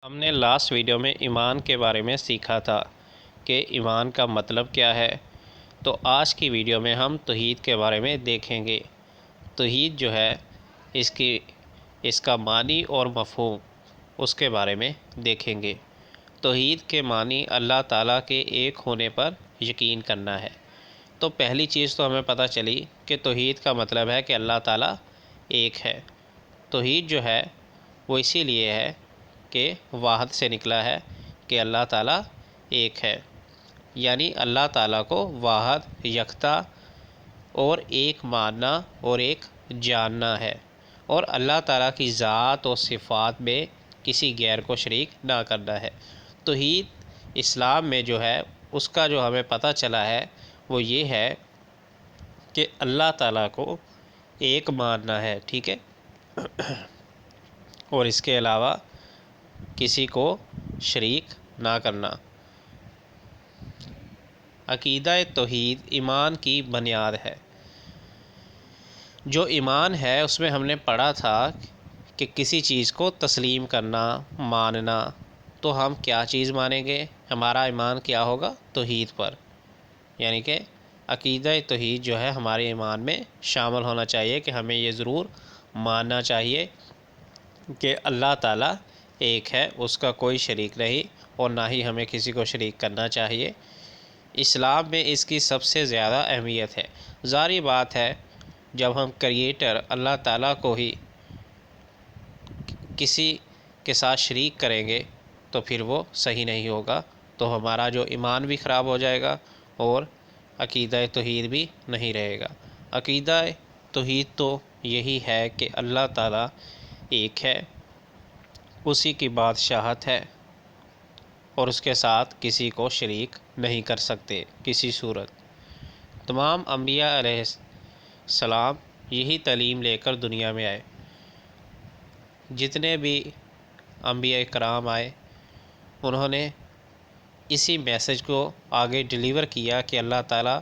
ہم نے last video میں ایمان کے بارے میں سیکھا تھا کہ ایمان کا مطلب کیا ہے۔ تو آج کی ویڈیو میں ہم توحید کے بارے میں دیکھیں گے۔ توحید جو ہے اس کا معنی اور مفہوم اس کے بارے میں دیکھیں گے۔ توحید کے معنی اللہ تعالیٰ کے ایک ہونے پر یقین کرنا ہے۔ تو پہلی چیز تو ہمیں پتہ چلی کہ توحید کا مطلب ہے کہ اللہ تعالیٰ ایک ہے۔ توحید جو ہے وہ اسی لیے ہے کہ واحد سے نکلا ہے کہ اللہ تعالیٰ ایک ہے، یعنی اللہ تعالیٰ کو واحد، یکتا اور ایک ماننا اور ایک جاننا ہے، اور اللہ تعالیٰ کی ذات اور صفات میں کسی غیر کو شریک نہ کرنا ہے۔ توحید اسلام میں جو ہے اس کا جو ہمیں پتہ چلا ہے وہ یہ ہے کہ اللہ تعالیٰ کو ایک ماننا ہے، ٹھیک ہے، اور اس کے علاوہ کسی کو شریک نہ کرنا۔ عقیدہ توحید ایمان کی بنیاد ہے۔ جو ایمان ہے اس میں ہم نے پڑھا تھا کہ کسی چیز کو تسلیم کرنا، ماننا، تو ہم کیا چیز مانیں گے؟ ہمارا ایمان کیا ہوگا؟ توحید پر، یعنی کہ عقیدہ توحید جو ہے ہمارے ایمان میں شامل ہونا چاہیے کہ ہمیں یہ ضرور ماننا چاہیے کہ اللہ تعالیٰ ایک ہے، اس کا کوئی شریک نہیں، اور نہ ہی ہمیں کسی کو شریک کرنا چاہیے۔ اسلام میں اس کی سب سے زیادہ اہمیت ہے۔ ظاہری بات ہے جب ہم کریٹر اللہ تعالیٰ کو ہی کسی کے ساتھ شریک کریں گے تو پھر وہ صحیح نہیں ہوگا، تو ہمارا جو ایمان بھی خراب ہو جائے گا اور عقیدہ توحید بھی نہیں رہے گا۔ عقیدہ توحید تو یہی ہے کہ اللہ تعالیٰ ایک ہے، اسی کی بادشاہت ہے، اور اس کے ساتھ کسی کو شریک نہیں کر سکتے کسی صورت۔ تمام انبیاء علیہ السلام یہی تعلیم لے کر دنیا میں آئے۔ جتنے بھی انبیاء کرام آئے انہوں نے اسی میسج کو آگے ڈیلیور کیا کہ اللہ تعالیٰ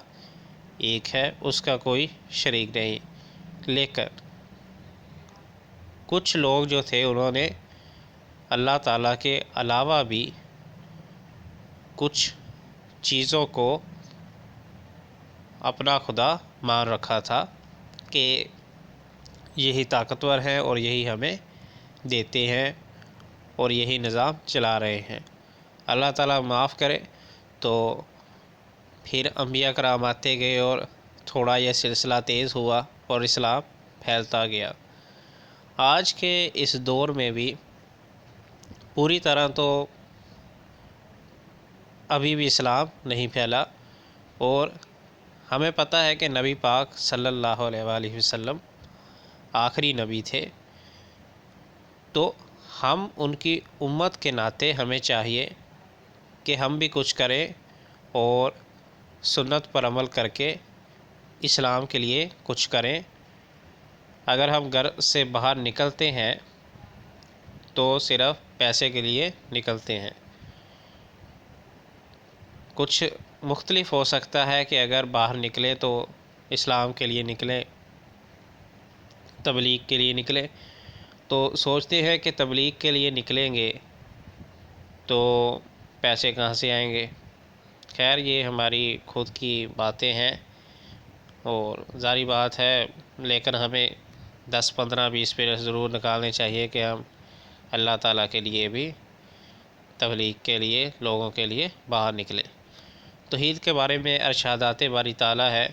ایک ہے، اس کا کوئی شریک نہیں۔ لیکن کچھ لوگ جو تھے انہوں نے اللہ تعالیٰ کے علاوہ بھی کچھ چیزوں کو اپنا خدا مان رکھا تھا کہ یہی طاقتور ہیں اور یہی ہمیں دیتے ہیں اور یہی نظام چلا رہے ہیں۔ اللہ تعالیٰ معاف کرے، تو پھر انبیاء کرام آتے گئے اور تھوڑا یہ سلسلہ تیز ہوا اور اسلام پھیلتا گیا۔ آج کے اس دور میں بھی پوری طرح تو ابھی بھی اسلام نہیں پھیلا، اور ہمیں پتہ ہے کہ نبی پاک صلی اللہ علیہ وآلہ وسلم آخری نبی تھے، تو ہم ان کی امت کے ناطے ہمیں چاہیے کہ ہم بھی کچھ کریں اور سنت پر عمل کر کے اسلام کے لیے کچھ کریں۔ اگر ہم گھر سے باہر نکلتے ہیں تو صرف پیسے کے لیے نکلتے ہیں۔ کچھ مختلف ہو سکتا ہے کہ اگر باہر نکلیں تو اسلام کے لیے نکلیں، تبلیغ کے لیے نکلیں، تو سوچتے ہیں کہ تبلیغ کے لیے نکلیں گے تو پیسے کہاں سے آئیں گے۔ خیر یہ ہماری خود کی باتیں ہیں، اور ظاہری بات ہے، لیکن ہمیں 10، 15، 20 منٹ ضرور نکالنے چاہیے کہ ہم اللہ تعالیٰ کے لیے بھی تبلیغ کے لیے لوگوں کے لیے باہر نکلیں۔ توحید کے بارے میں ارشادات باری تعالیٰ ہے،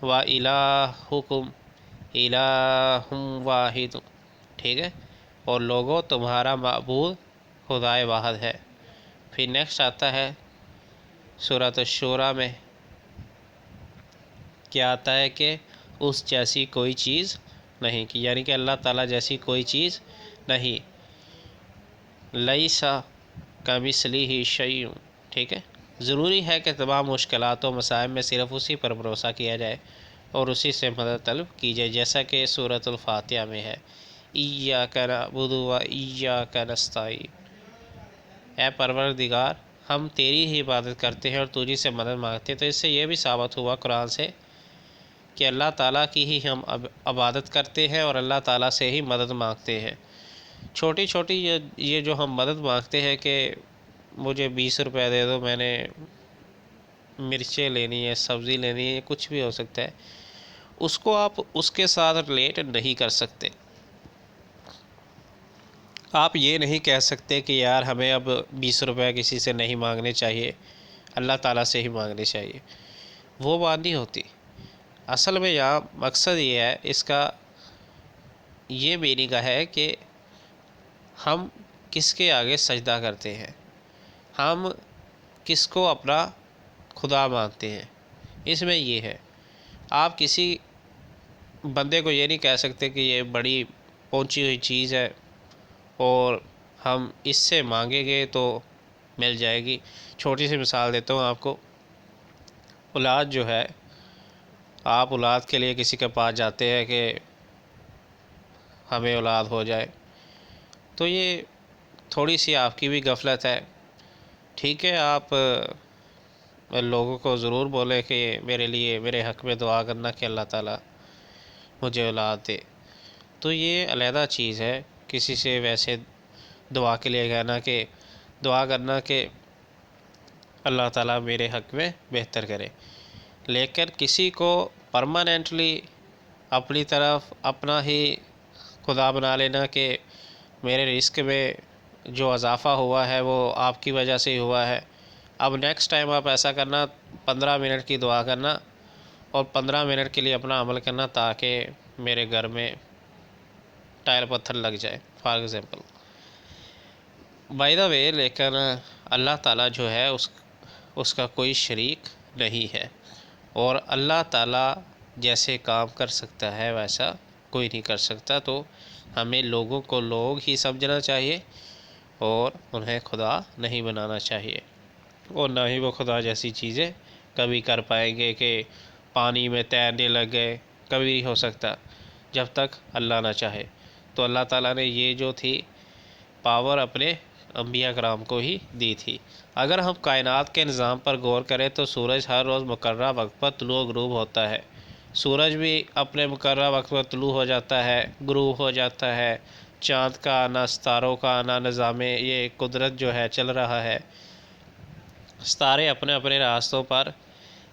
وَإِلَٰهُكُمْ إِلَٰهٌ وَاحِدٌ، ٹھیک ہے، اور لوگوں تمہارا معبود خدائے واحد ہے۔ پھر نیکسٹ آتا ہے سورۃ الشورى میں، کیا آتا ہے کہ اس جیسی کوئی چیز نہیں، کہ یعنی کہ اللہ تعالیٰ جیسی کوئی چیز نہیں۔ لَيْسَ كَمِثْلِهِ شَيْءٌ، ٹھیک ہے۔ ضروری ہے کہ تمام مشکلات و مسائل میں صرف اسی پر بھروسہ کیا جائے اور اسی سے مدد طلب کی جائے، جیسا کہ سورۃ الفاتحہ میں ہے، إِيَّاكَ نَعْبُدُ وَإِيَّاكَ نَسْتَعِينُ، اے پروردگار ہم تیری ہی عبادت کرتے ہیں اور تجھی سے مدد مانگتے ہیں۔ تو اس سے یہ بھی ثابت ہوا قرآن سے کہ اللہ تعالیٰ کی ہی ہم عبادت کرتے ہیں اور اللہ تعالیٰ سے ہی مدد مانگتے ہیں۔ چھوٹی چھوٹی یہ جو ہم مدد مانگتے ہیں کہ مجھے 20 روپے دے دو، میں نے مرچیں لینی ہے، سبزی لینی ہے، کچھ بھی ہو سکتا ہے، اس کو آپ اس کے ساتھ ریلیٹ نہیں کر سکتے۔ آپ یہ نہیں کہہ سکتے کہ یار ہمیں اب 20 روپے کسی سے نہیں مانگنے چاہیے، اللہ تعالیٰ سے ہی مانگنے چاہیے، وہ بات نہیں ہوتی۔ اصل میں یہاں مقصد یہ ہے، اس کا یہ میننگ ہے کہ ہم کس کے آگے سجدہ کرتے ہیں، ہم کس کو اپنا خدا مانتے ہیں، اس میں یہ ہے۔ آپ کسی بندے کو یہ نہیں کہہ سکتے کہ یہ بڑی پہنچی ہوئی چیز ہے اور ہم اس سے مانگیں گے تو مل جائے گی۔ چھوٹی سی مثال دیتا ہوں آپ کو، اولاد جو ہے، آپ اولاد کے لیے کسی کے پاس جاتے ہیں کہ ہمیں اولاد ہو جائے، تو یہ تھوڑی سی آپ کی بھی غفلت ہے۔ ٹھیک ہے، آپ لوگوں کو ضرور بولیں کہ میرے لیے میرے حق میں دعا کرنا کہ اللہ تعالیٰ مجھے اولاد دے، تو یہ علیحدہ چیز ہے۔ کسی سے ویسے دعا کے لیے کہنا کہ دعا کرنا کہ اللہ تعالیٰ میرے حق میں بہتر کرے، لیکن کسی کو پرماننٹلی اپنی طرف اپنا ہی خدا بنا لینا کہ میرے رزق میں جو اضافہ ہوا ہے وہ آپ کی وجہ سے ہی ہوا ہے، اب نیکسٹ ٹائم آپ ایسا کرنا، 15 منٹ کی دعا کرنا اور 15 منٹ کے لیے اپنا عمل کرنا تاکہ میرے گھر میں ٹائر پتھر لگ جائے، فار ایگزامپل۔ بائی دا وے، لیکن اللہ تعالیٰ جو ہے اس کا کوئی شریک نہیں ہے، اور اللہ تعالیٰ جیسے کام کر سکتا ہے ویسا کوئی نہیں کر سکتا، تو ہمیں لوگوں کو لوگ ہی سمجھنا چاہیے اور انہیں خدا نہیں بنانا چاہیے، اور نہ ہی وہ خدا جیسی چیزیں کبھی کر پائیں گے کہ پانی میں تیرنے لگ گئے، کبھی نہیں ہو سکتا جب تک اللہ نہ چاہے۔ تو اللہ تعالیٰ نے یہ جو تھی پاور اپنے انبیاء کرام کو ہی دی تھی۔ اگر ہم کائنات کے نظام پر غور کریں تو سورج ہر روز مقررہ وقت پر طلوع و غروب ہوتا ہے، سورج بھی اپنے مقررہ وقت پر طلوع ہو جاتا ہے، غروب ہو جاتا ہے، چاند کا آنا، ستاروں کا آنا، نظام یہ قدرت جو ہے چل رہا ہے، ستارے اپنے اپنے راستوں پر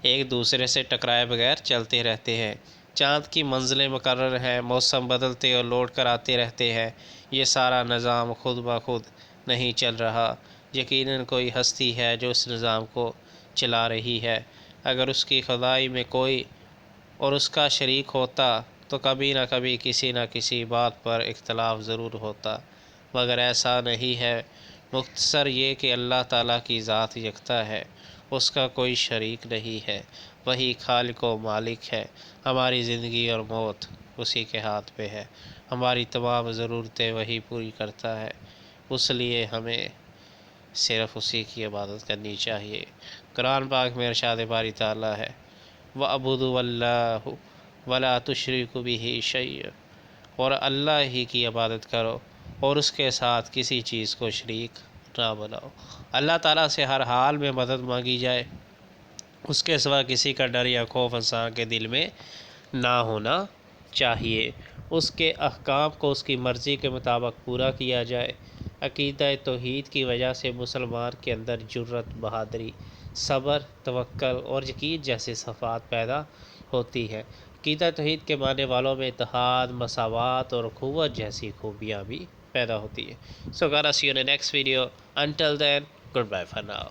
ایک دوسرے سے ٹکرائے بغیر چلتے رہتے ہیں، چاند کی منزلیں مقرر ہیں، موسم بدلتے اور لوٹ کر آتے رہتے ہیں، یہ سارا نظام خود بخود نہیں چل رہا، یقیناً کوئی ہستی ہے جو اس نظام کو چلا رہی ہے۔ اگر اس کی خدائی میں کوئی اور اس کا شریک ہوتا تو کبھی نہ کبھی کسی نہ کسی بات پر اختلاف ضرور ہوتا، مگر ایسا نہیں ہے۔ مختصر یہ کہ اللہ تعالیٰ کی ذات یکتا ہے، اس کا کوئی شریک نہیں ہے، وہی خالق و مالک ہے، ہماری زندگی اور موت اسی کے ہاتھ پہ ہے، ہماری تمام ضرورتیں وہی پوری کرتا ہے، اس لیے ہمیں صرف اسی کی عبادت کرنی چاہیے۔ قرآن پاک میں ارشاد باری تعالیٰ ہے، وَاعْبُدُوا اللَّهَ وَلَا تُشْرِكُوا بِهِ شَيْئًا، اور اللہ ہی کی عبادت کرو اور اس کے ساتھ کسی چیز کو شریک نہ بناؤ۔ اللہ تعالیٰ سے ہر حال میں مدد مانگی جائے، اس کے سوا کسی کا ڈر یا خوف انسان کے دل میں نہ ہونا چاہیے، اس کے احکام کو اس کی مرضی کے مطابق پورا کیا جائے۔ عقیدہ توحید کی وجہ سے مسلمان کے اندر جرأت، بہادری، صبر، توکل اور یقین جیسے صفات پیدا ہوتی ہیں۔ عقیدہ توحید کے ماننے والوں میں اتحاد، مساوات اور اخوت جیسی خوبیاں بھی پیدا ہوتی ہیں۔ So gonna see you in the next video. Until then, goodbye for now.